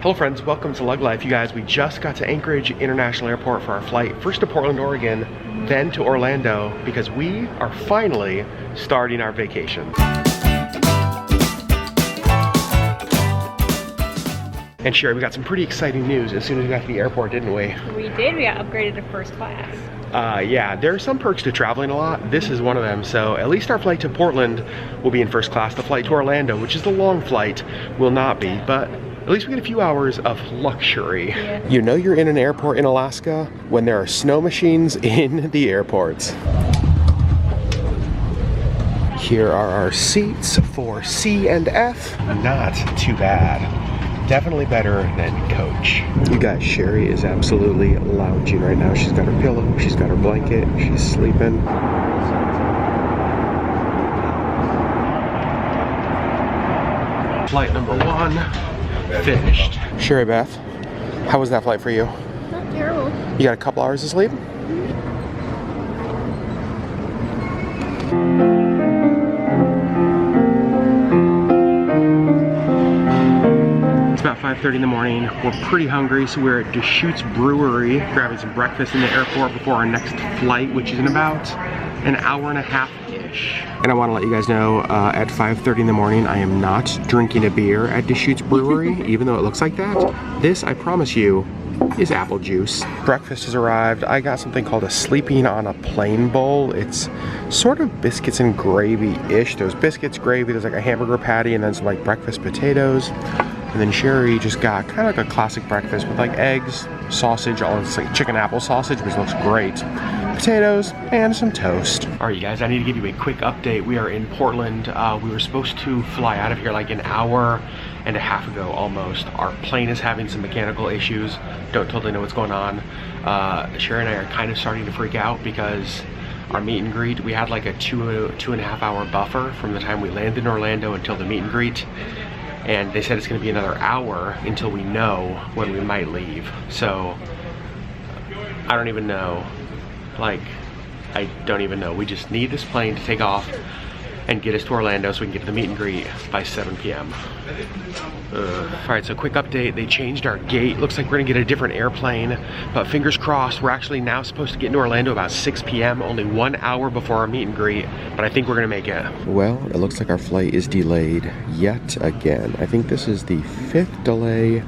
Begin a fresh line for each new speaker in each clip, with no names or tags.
Hello friends, welcome to LeggLife. You guys, we just got to Anchorage International Airport for our flight. First to Portland, Oregon, then to Orlando, because we are finally starting our vacation. And Sherri, we got some pretty exciting news as soon as we got to the airport, didn't we?
We did, we got upgraded to first class.
Yeah, there are some perks to traveling a lot. This is one of them. So at least our flight to Portland will be in first class. The flight to Orlando, which is the long flight, will not be, but at least we get a few hours of luxury.
Yeah.
You know you're in an airport in Alaska when there are snow machines in the airports. Here are our seats for C and F. Not too bad. Definitely better than coach. You guys, Sherri is absolutely lounging right now. She's got her pillow, she's got her blanket, she's sleeping. Flight number 1 finished. Sherri Beth, how was that flight for you?
Not terrible.
You got a couple hours of sleep? It's about 5:30 in the morning. We're pretty hungry, so we're at Deschutes Brewery grabbing some breakfast in the airport before our next flight, which is in about an hour and a half-ish. And I want to let you guys know, at 5:30 in the morning, I am not drinking a beer at Deschutes Brewery, even though it looks like that. This, I promise you, is apple juice. Breakfast has arrived. I got something called a sleeping on a plane bowl. It's sort of biscuits and gravy-ish. There's biscuits, gravy, there's like a hamburger patty, and then some like breakfast potatoes. And then Sherri just got kind of like a classic breakfast with like eggs, sausage, all it's like chicken apple sausage, which looks great, potatoes, and some toast. All right, you guys, I need to give you a quick update. We are in Portland. We were supposed to fly out of here like an hour and a half ago almost. Our plane is having some mechanical issues. Don't totally know what's going on. Sherri and I are kind of starting to freak out because our meet and greet, we had like a two and a half hour buffer from the time we landed in Orlando until the meet and greet. And they said it's gonna be another hour until we know when we might leave. So, I don't even know. Like, I don't even know. We just need this plane to take off and get us to Orlando so we can get to the meet and greet by 7 p.m. All right, so quick update. They changed our gate. Looks like we're gonna get a different airplane, but fingers crossed, we're actually now supposed to get into Orlando about 6 p.m., only 1 hour before our meet and greet, but I think we're gonna make it. Well, it looks like our flight is delayed yet again. I think this is the 5th delay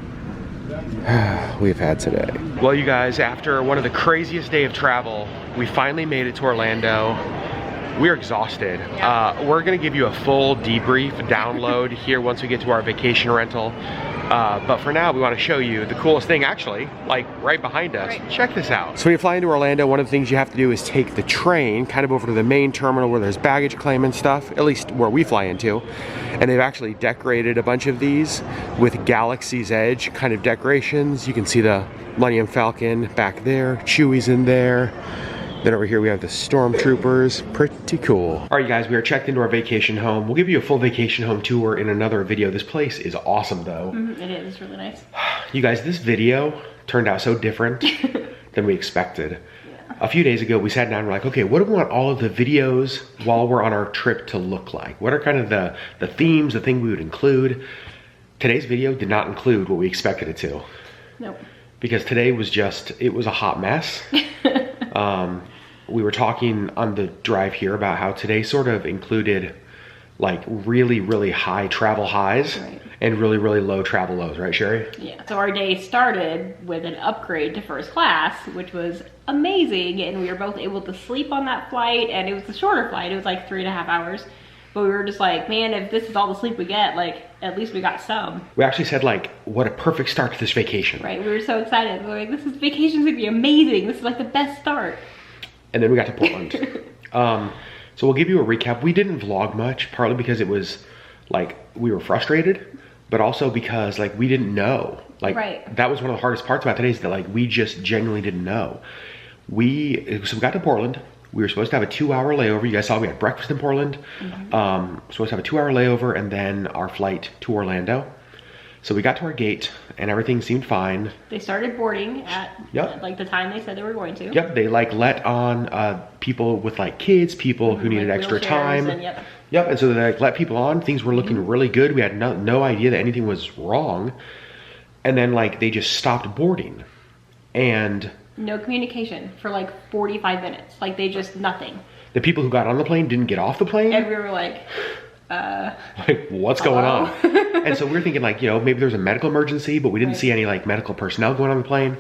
we've had today. Well, you guys, after one of the craziest days of travel, we finally made it to Orlando. We're exhausted.
Yeah.
We're gonna give you a full debrief download here once we get to our vacation rental. But for now, we wanna show you the coolest thing, actually, like right behind us. Right. Check this out. So when you fly into Orlando, one of the things you have to do is take the train kind of over to the main terminal where there's baggage claim and stuff, at least where we fly into. And they've actually decorated a bunch of these with Galaxy's Edge kind of decorations. You can see the Millennium Falcon back there, Chewie's in there. Then over here we have the Stormtroopers. Pretty cool. All right, you guys, we are checked into our vacation home. We'll give you a full vacation home tour in another video. This place is awesome though.
It is, it's really nice.
You guys, this video turned out so different than we expected. Yeah. A few days ago, we sat down and we're like, okay, what do we want all of the videos while we're on our trip to look like? What are kind of the themes, the thing we would include? Today's video did not include what we expected it to.
Nope. Because
today was just, it was a hot mess. We were talking on the drive here about how today sort of included like really, really high travel highs and really, really low travel lows, right, Sherri?
Yeah, so our day started with an upgrade to first class, which was amazing, and we were both able to sleep on that flight, and it was a shorter flight. It was like 3.5 hours. But we were just like, man, if this is all the sleep we get, like, at least we got some. We
actually said, like, what a perfect start to this vacation.
Right, we were so excited. We were like, vacation's gonna be amazing. This is like the best start.
And then we got to Portland. So we'll give you a recap. We didn't vlog much, partly because it was, like, we were frustrated, but also because, like, we didn't know. Like, that was one of the hardest parts about today is that, like, we just genuinely didn't know. So we got to Portland. We were supposed to have a 2-hour layover. You guys saw we had breakfast in Portland. Supposed to have a 2-hour layover and then our flight to Orlando. So we got to our gate and everything seemed fine.
They started boarding at like the time they said they were going to.
Yep, they like let on people with like kids, people who needed extra time.
And,
and so they like let people on. Things were looking really good. We had no idea that anything was wrong. And then like they just stopped boarding. And
no communication for like 45 minutes. Like they just, nothing.
The people who got on the plane didn't get off the plane.
And we were like,
like, what's going on? And so we were thinking like, you know, maybe there's a medical emergency, but we didn't see any like medical personnel going on the plane.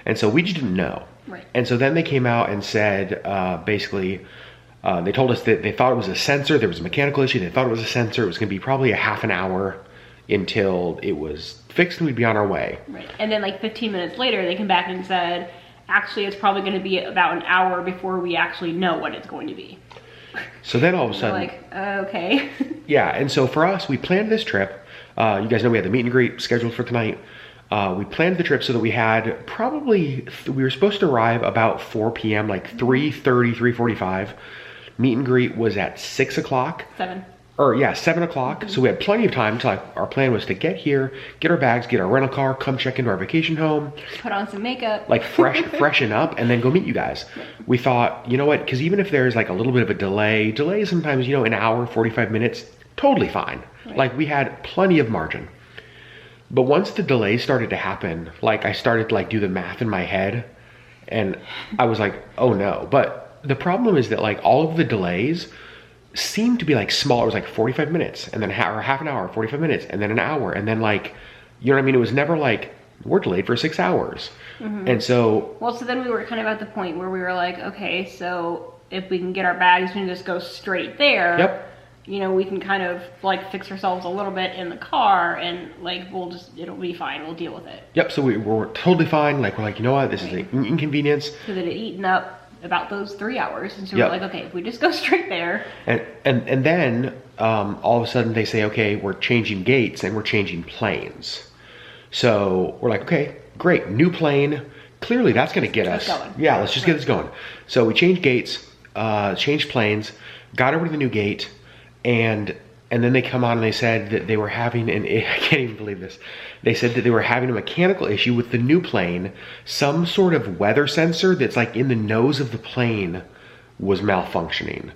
And so we just didn't know.
Right.
And so then they came out and said, basically, they told us that they thought it was a sensor. There was a mechanical issue. They thought it was a sensor. It was going to be probably a half an hour until it was fixed and we'd be on our way.
Right. And then like 15 minutes later, they came back and said, actually, it's probably going to be about an hour before we actually know what it's going to be.
So then all of a sudden,
like, okay.
Yeah, and so for us, we planned this trip. You guys know we had the meet and greet scheduled for tonight. We planned the trip so that we had probably, we were supposed to arrive about 4 p.m., like 3:30, 3:45. Meet and greet was at 6 o'clock.
7.
Or yeah, 7 o'clock. So we had plenty of time to, like, our plan was to get here, get our bags, get our rental car, come check into our vacation home.
Put on some makeup.
Like freshen up and then go meet you guys. We thought, you know what, because even if there's like a little bit of a delay sometimes, you know, an hour, 45 minutes, totally fine. Right. Like we had plenty of margin. But once the delay started to happen, like I started to like do the math in my head and I was like, oh no. But the problem is that like all of the delays seemed to be like small. It was like 45 minutes and then half an hour, 45 minutes and then an hour. And then like, you know what I mean? It was never like, we're delayed for 6 hours. Mm-hmm. And so.
Well, so then we were kind of at the point where we were like, okay, so if we can get our bags, we can just go straight there.
Yep.
You know, we can kind of like fix ourselves a little bit in the car and like, it'll be fine. We'll deal with it.
Yep. So we're totally fine. Like, we're like, you know what? This is an inconvenience.
Because it had eaten up about those 3 hours. And so we're like, okay, if we just go straight there.
And then all of a sudden they say, okay, we're changing gates and we're changing planes. So we're like, okay, great. New plane. Clearly that's going to get us.
Going.
Yeah, let's just get this going. So we changed gates, changed planes, got over to the new gate. And then they come on and they said that they were having I can't even believe this. They said that they were having a mechanical issue with the new plane. Some sort of weather sensor that's like in the nose of the plane was malfunctioning.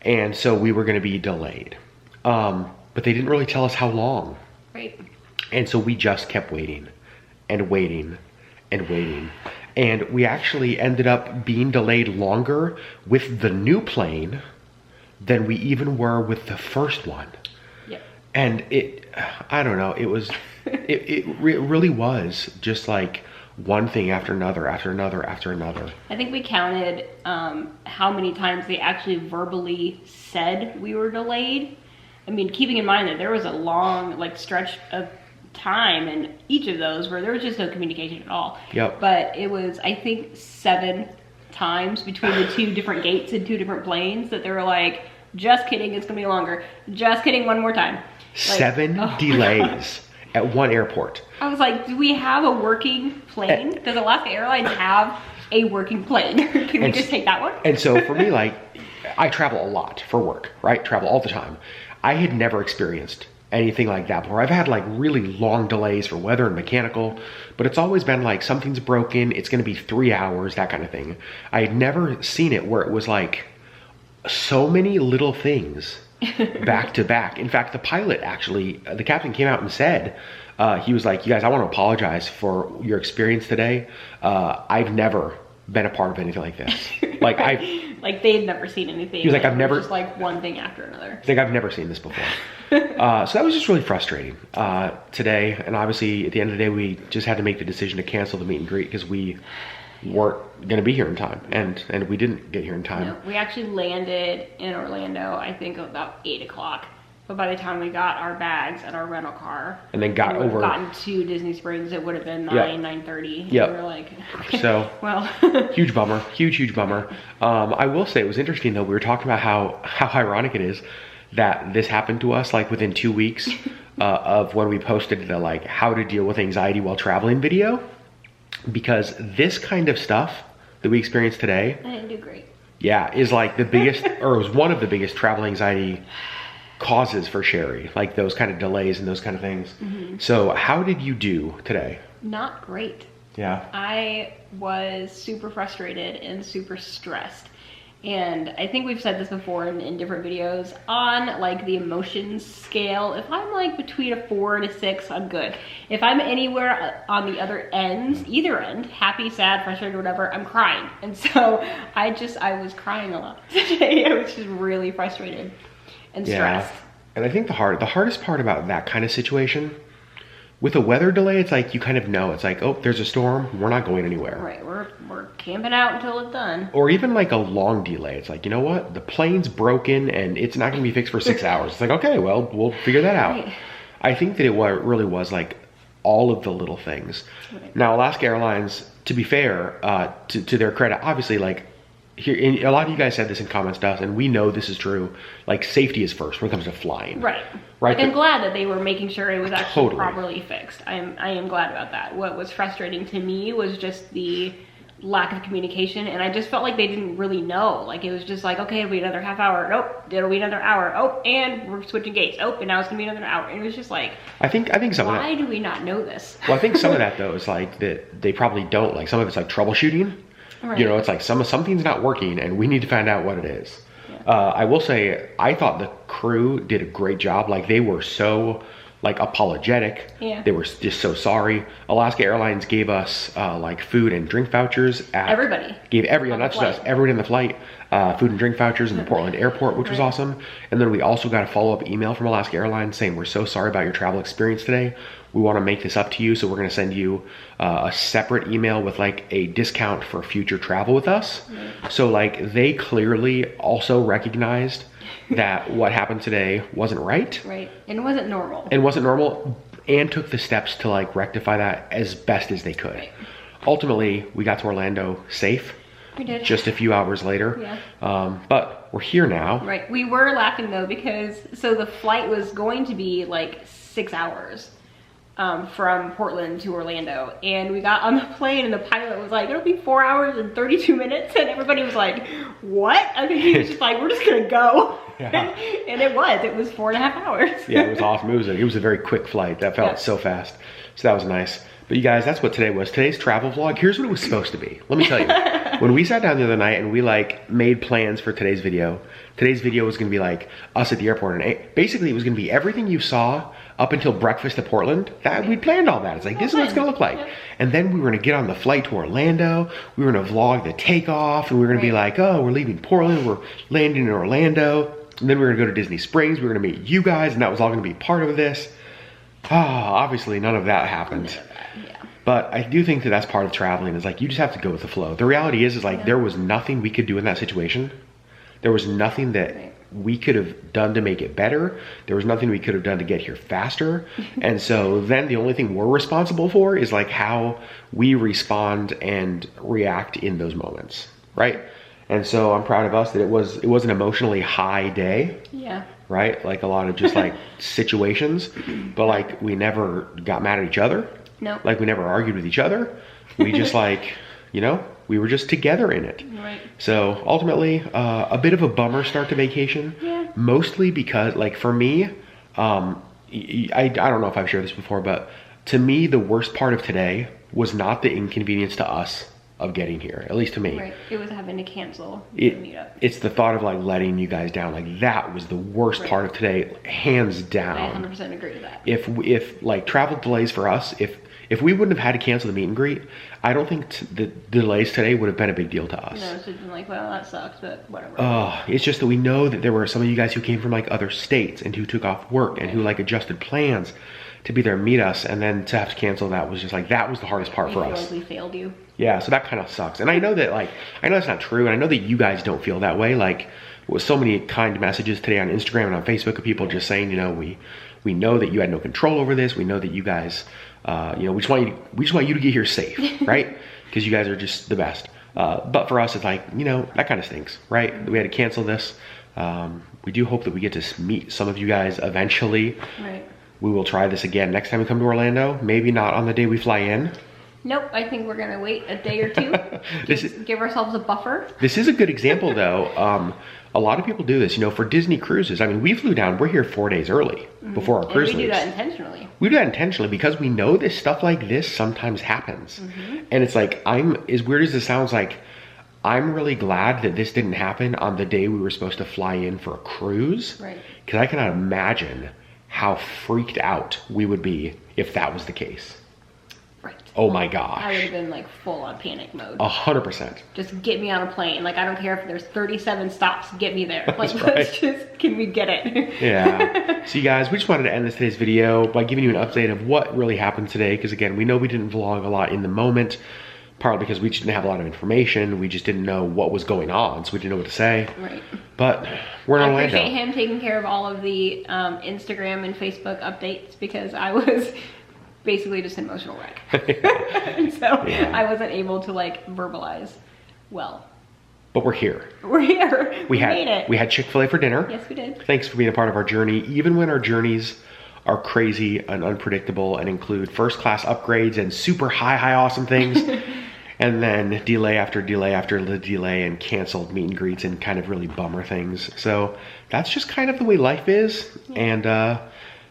And so we were going to be delayed. But they didn't really tell us how long.
Right.
And so we just kept waiting and waiting and waiting. And we actually ended up being delayed longer with the new plane than we even were with the first one.
Yep.
And I don't know, it really was just like one thing after another, after another, after another.
I think we counted how many times they actually verbally said we were delayed. I mean, keeping in mind that there was a long like stretch of time in each of those where there was just no communication at all.
Yep.
But it was, I think, 7 times between the 2 different gates and 2 different planes that they were like, just kidding, it's gonna be longer. Just kidding, one more time. Like,
7 delays at one airport.
I was like, do we have a working plane? Does Alaska Airlines have a working plane? Can we just take that one?
And so for me, like, I travel a lot for work, right? Travel all the time. I had never experienced anything like that before. I've had like really long delays for weather and mechanical, but it's always been like something's broken, it's gonna be 3 hours, that kind of thing. I had never seen it where it was like so many little things back to back. In fact, the pilot actually, the captain came out and said, he was like, you guys, I want to apologize for your experience today. I've never been a part of anything like this. Like
like they'd never seen anything.
He was like, I've never,
just like one thing after another.
He's like, I've never seen this before. So that was just really frustrating today. And obviously at the end of the day, we just had to make the decision to cancel the meet and greet because we weren't going to be here in time, and we didn't get here in time.
No, we actually landed in Orlando, I think about 8 o'clock. But by the time we got our bags and our rental car,
and then gotten
to Disney Springs, it would have been 9:30.
Yeah.
We were like, okay,
so
well,
huge bummer, huge bummer. I will say it was interesting though. We were talking about how ironic it is that this happened to us like within 2 weeks of when we posted the like how to deal with anxiety while traveling video. Because this kind of stuff that we experienced today,
I didn't do great.
Yeah, is like the biggest, or it was one of the biggest travel anxiety causes for Sherri, like those kind of delays and those kind of things. Mm-hmm. So how did you do today?
Not great.
Yeah.
I was super frustrated and super stressed. And I think we've said this before in different videos, on like the emotions scale, if I'm like between a 4 and a 6, I'm good. If I'm anywhere on the other ends, either end, happy, sad, frustrated, whatever, I'm crying. And so I was crying a lot today. I was just really frustrated and stressed.
And I think the hardest part about that kind of situation, with a weather delay, it's like you kind of know. It's like, oh, there's a storm, we're not going anywhere.
Right, we're camping out until it's done.
Or even like a long delay. It's like, you know what? The plane's broken and it's not going to be fixed for 6 hours. It's like, okay, well, we'll figure that out. Right. I think that it really was like all of the little things. Right. Now, Alaska Airlines, to be fair, to their credit, obviously, like, here, a lot of you guys said this in comments to us, and we know this is true. Like, safety is first when it comes to flying.
Right.
Right.
Like, I'm glad that they were making sure it was actually properly fixed. I am glad about that. What was frustrating to me was just the lack of communication, and I just felt like they didn't really know. Like, it was just like, okay, it'll be another half hour. Nope, it'll be another hour. Oh, and we're switching gates. Oh, and now it's gonna be another hour. And it was just like,
I think some of that.
Why do we not know this?
Well, I think some of that though is like that they probably don't. Like, some of it's like troubleshooting. Right. You know, it's like something's not working and we need to find out what it is. Yeah. I will say, I thought the crew did a great job. Like, they were so like apologetic.
Yeah.
They were just so sorry. Alaska Airlines gave us like food and drink vouchers.
Everybody.
Gave everyone, not just us, everyone in the flight, food and drink vouchers in the Portland airport, which was awesome. And then we also got a follow-up email from Alaska Airlines saying, we're so sorry about your travel experience today. We want to make this up to you, so we're going to send you a separate email with like a discount for future travel with us. Right. So like, they clearly also recognized that what happened today wasn't right.
Right, and wasn't normal.
And took the steps to like rectify that as best as they could. Right. Ultimately, we got to Orlando safe.
We did.
Just a few hours later.
Yeah.
But we're here now.
Right, we were laughing though, because so the flight was going to be like 6 hours. From Portland to Orlando, and we got on the plane and the pilot was like, it'll be 4 hours and 32 minutes, and everybody was like, what? I think he was just like, we're just gonna go. Yeah. And it was 4.5 hours. Yeah,
it was awesome. It was a very quick flight. That felt so fast. So that was nice. But you guys, that's what today was. Today's travel vlog, here's what it was supposed to be. Let me tell you. When we sat down the other night and we like made plans for today's video was gonna be like us at the airport, and basically it was gonna be everything you saw up until breakfast at Portland. We planned all that. It's like, this is what it's gonna look like. Yep. And then we were gonna get on the flight to Orlando. We were gonna vlog the takeoff, and we were gonna be like, oh, we're leaving Portland, we're landing in Orlando. And then we were gonna go to Disney Springs. We were gonna meet you guys, and that was all gonna be part of this. Obviously none of that happened.
Yeah.
But I do think that that's part of traveling, is like, you just have to go with the flow. The reality is like, there was nothing we could do in that situation. There was nothing that we could have done to make it better. There was nothing we could have done to get here faster. And so then the only thing we're responsible for is like how we respond and react in those moments, right? And so I'm proud of us that it was an emotionally high day.
Yeah.
Right? Like a lot of just like situations, but like we never got mad at each other.
No.
Like we never argued with each other. We just like, you know, we were just together in it.
Right.
So ultimately, a bit of a bummer start to vacation.
Yeah.
Mostly because, like, for me, I don't know if I've shared this before, but to me, the worst part of today was not the inconvenience to us of getting here, at least to me.
Right. It was having to cancel the meetup.
It's the thought of like letting you guys down. Like, that was the worst part of today, hands down.
I 100% agree with that.
If like travel delays for us, if we wouldn't have had to cancel the meet and greet, I don't think the delays today would have been a big deal to us.
No, it's just been like, well, that sucks, but whatever.
It's just that we know that there were some of you guys who came from like other states and who took off work and who like adjusted plans to be there and meet us, and then to have to cancel that was just like, that was the hardest part for us.
Like we failed you.
Yeah, so that kind of sucks. And I know that like, I know that's not true, and I know that you guys don't feel that way. Like, with so many kind messages today on Instagram and on Facebook of people just saying, you know, we know that you had no control over this. We know that you guys, you know, we just want you to get here safe, right? Because you guys are just the best. But for us, it's like, you know, that kind of stinks, right? We had to cancel this. We do hope that we get to meet some of you guys eventually.
Right.
We will try this again next time we come to Orlando. Maybe not on the day we fly in.
Nope, I think we're gonna wait a day or two. Give ourselves a buffer.
This is a good example though. A lot of people do this, you know, for Disney cruises. I mean, we flew down, we're here 4 days early before our cruise leaves.
We do that intentionally.
We do that intentionally because we know that stuff like this sometimes happens. And it's like, as weird as this sounds, like, I'm really glad that this didn't happen on the day we were supposed to fly in for a cruise.
Right.
Because I cannot imagine how freaked out we would be if that was the case.
Right.
Oh my gosh.
I would have been like full on panic mode.
100%.
Just get me on a plane. Like, I don't care if there's 37 stops, get me there. Like,
That's right.
let's just, can we get it?
Yeah. So you guys, we just wanted to end today's video by giving you an update of what really happened today. Because again, we know we didn't vlog a lot in the moment, partly because we just didn't have a lot of information. We just didn't know what was going on, so we didn't know what to say.
Right.
But we're in Orlando.
I appreciate him taking care of all of the Instagram and Facebook updates, because I was basically just an emotional wreck. And so I wasn't able to like verbalize well.
But we're here.
We're here. We made it.
We had Chick-fil-A for dinner.
Yes, we did.
Thanks for being a part of our journey, even when our journeys are crazy and unpredictable and include first class upgrades and super high awesome things. And then delay after delay after delay and canceled meet and greets and kind of really bummer things. So that's just kind of the way life is. Yeah.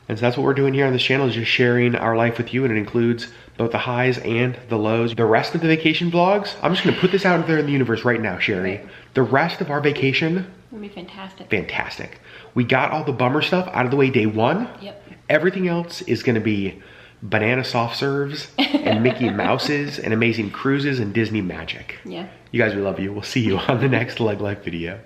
And so that's what we're doing here on this channel, is just sharing our life with you, and it includes both the highs and the lows. The rest of the vacation vlogs, I'm just gonna put this out there in the universe right now, Sherri.
Right.
The rest of our vacation,
It'll be fantastic.
Fantastic. We got all the bummer stuff out of the way day one.
Yep.
Everything else is gonna be banana soft serves and Mickey Mouses and amazing cruises and Disney magic.
Yeah.
You guys, we love you. We'll see you on the next LeggLife video.